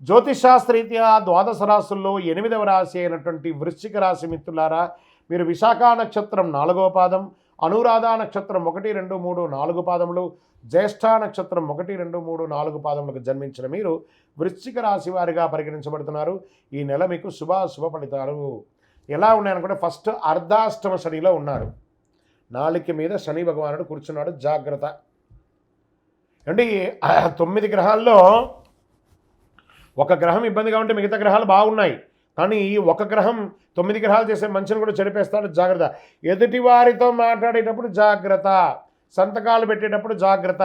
జ్యోతిషాస్త్రరీత్యా ద్వాదశ రాశుల్లో 8వ రాశి అయినటువంటి వృశ్చిక రాశి మిత్రులారా, మీరు విశాఖ నక్షత్రం 4వ పాదం, అనురాధ నక్షత్రం 1, 2, 3, 4 పాదములు, జ్యేష్ఠ నక్షత్రం 1, 2, 3, 4 పాదములకు జన్మించిన మీరు వృశ్చిక రాశి వారిగా పరిగణించబడుతున్నారు. ఈ నెల మీకు శుభ ఫలితాలు ఎలా ఉన్నాయనుకుంటే, ఫస్ట్ అర్ధాష్టమ శనిలో ఉన్నారు. నాలిక మీద శని భగవానుడు కూర్చున్నాడు, జాగ్రత్త. అంటే 9 గ్రహాల్లో ఒక గ్రహం ఇబ్బందిగా ఉంటే మిగతా గ్రహాలు బాగున్నాయి, కానీ ఈ ఒక గ్రహం 9 గ్రహాలు చేసే మంచిని కూడా చెడిపేస్తాడు, జాగ్రత్త. ఎదుటి వారితో మాట్లాడేటప్పుడు జాగ్రత్త, సంతకాలు పెట్టేటప్పుడు జాగ్రత్త,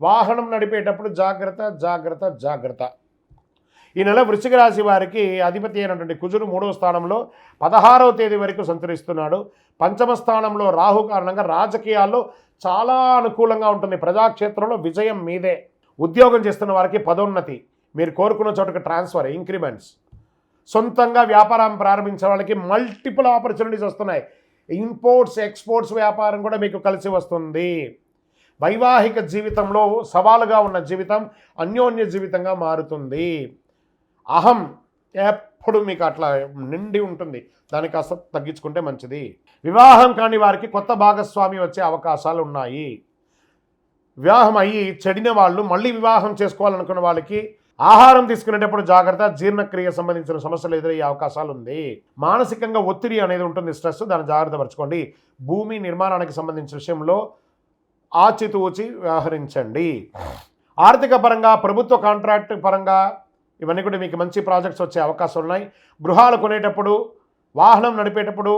వాహనం నడిపేటప్పుడు జాగ్రత్త జాగ్రత్త జాగ్రత్త. ఈ నెల వృశ్చిక రాశి వారికి అధిపతి అయినటువంటి కుజుడు 3వ స్థానంలో 16వ తేదీ వరకు సంచరిస్తున్నాడు. 5వ స్థానంలో రాహు కారణంగా రాజకీయాల్లో చాలా అనుకూలంగా ఉంటుంది. ప్రజాక్షేత్రంలో విజయం మీదే. ఉద్యోగం చేస్తున్న వారికి పదోన్నతి, మీరు కోరుకున్న చోటుకు ట్రాన్స్ఫర్, ఇంక్రిమెంట్స్. సొంతంగా వ్యాపారం ప్రారంభించే వాళ్ళకి మల్టిపుల్ ఆపర్చునిటీస్ వస్తున్నాయి. ఇంపోర్ట్స్ ఎక్స్పోర్ట్స్ వ్యాపారం కూడా మీకు కలిసి వస్తుంది. వైవాహిక జీవితంలో సవాలుగా ఉన్న జీవితం అన్యోన్య జీవితంగా మారుతుంది. అహం ఎప్పుడు మీకు అట్లా నిండి ఉంటుంది, దానికి కాస్త తగ్గించుకుంటే మంచిది. వివాహం కాని వారికి కొత్త భాగస్వామి వచ్చే అవకాశాలు ఉన్నాయి. వివాహం అయ్యి చెడిన వాళ్ళు మళ్ళీ వివాహం చేసుకోవాలనుకున్న వాళ్ళకి ఆహారం తీసుకునేటప్పుడు జాగ్రత్త, జీర్ణక్రియ సంబంధించిన సమస్యలు ఎదురయ్యే అవకాశాలు ఉంది. మానసికంగా ఒత్తిడి అనేది ఉంటుంది, స్ట్రెస్, దాన్ని జాగ్రత్త పరచుకోండి. భూమి నిర్మాణానికి సంబంధించిన విషయంలో ఆచితూచి వ్యవహరించండి. ఆర్థిక పరంగా, ప్రభుత్వ కాంట్రాక్ట్ పరంగా ఇవన్నీ కూడా మీకు మంచి ప్రాజెక్ట్స్ వచ్చే అవకాశాలు ఉన్నాయి. గృహాలు కొనేటప్పుడు, వాహనం నడిపేటప్పుడు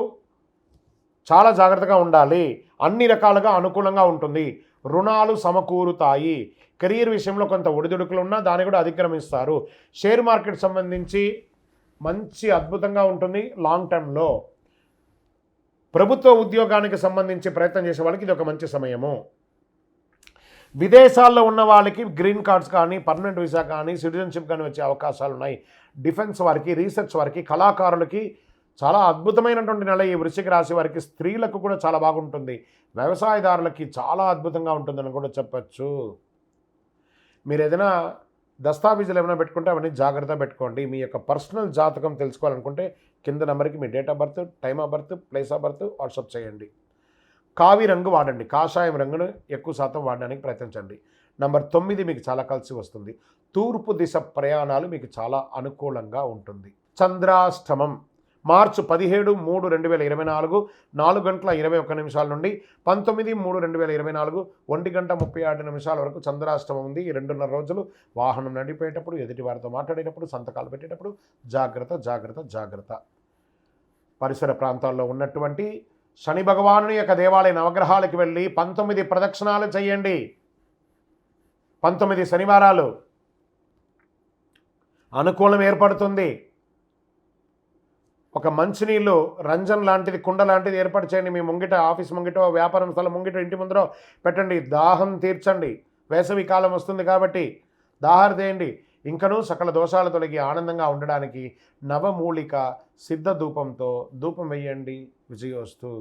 చాలా జాగ్రత్తగా ఉండాలి. అన్ని రకాలుగా అనుకూలంగా ఉంటుంది. రుణాలు సమకూరుతాయి. కెరీర్ విషయంలో కొంత ఒడిదుడుకులు ఉన్నా దాన్ని కూడా అధిక్రమిస్తారు. షేర్ మార్కెట్ సంబంధించి మంచి అద్భుతంగా ఉంటుంది లాంగ్ టర్మ్లో. ప్రభుత్వ ఉద్యోగానికి సంబంధించి ప్రయత్నం చేసే వాళ్ళకి ఇది ఒక మంచి సమయము. విదేశాల్లో ఉన్న వాళ్ళకి గ్రీన్ కార్డ్స్ కానీ, పర్మనెంట్ వీసా కానీ, సిటిజన్షిప్ కానీ వచ్చే అవకాశాలు ఉన్నాయి. డిఫెన్స్ వారికి, రీసెర్చ్ వారికి, కళాకారులకి చాలా అద్భుతమైనటువంటి నెల ఈ వృశ్చిక రాశి వారికి. స్త్రీలకు కూడా చాలా బాగుంటుంది. వ్యవసాయదారులకి చాలా అద్భుతంగా ఉంటుందని కూడా చెప్పచ్చు. మీరు ఏదైనా దస్తావేజులు ఏమైనా పెట్టుకుంటే అవన్నీ జాగ్రత్త పెట్టుకోండి. మీ యొక్క పర్సనల్ జాతకం తెలుసుకోవాలనుకుంటే కింద నెంబర్కి మీ date of birth, time of birth, place of birth WhatsApp చేయండి. కావి రంగు వాడండి, కాషాయం రంగును ఎక్కువ శాతం వాడడానికి ప్రయత్నించండి. నంబర్ 9 మీకు చాలా కలిసి వస్తుంది. తూర్పు దిశ ప్రయాణాలు మీకు చాలా అనుకూలంగా ఉంటుంది. చంద్రాష్టమం మార్చి 17, 3, 2024 4:21 నుండి 19, 3, 2024 1:36 వరకు చంద్రాష్టమం ఉంది. ఈ 2.5 రోజులు వాహనం నడిపేటప్పుడు, ఎదుటి వారితో మాట్లాడేటప్పుడు, సంతకాలు పెట్టేటప్పుడు జాగ్రత్త జాగ్రత్త జాగ్రత్త. పరిసర ప్రాంతాల్లో ఉన్నటువంటి శని భగవానుని యొక్క దేవాలయ నవగ్రహాలకు వెళ్ళి 19 ప్రదక్షిణాలు చేయండి. 19 శనివారాలు అనుకూలం ఏర్పడుతుంది. ఒక మంచినీళ్ళు రంజన్ లాంటిది, కుండ లాంటిది ఏర్పాటు చేయండి. మీ ముంగిట, ఆఫీస్ ముంగిటో, వ్యాపారం స్థలం ముంగిట, ఇంటి ముందరో పెట్టండి. దాహం తీర్చండి. వేసవి కాలం వస్తుంది కాబట్టి దాహారు చేయండి. ఇంకనూ సకల దోషాలు తొలగి ఆనందంగా ఉండడానికి నవమూలిక సిద్ధ ధూపంతో ధూపం వేయండి. విజయోస్తు.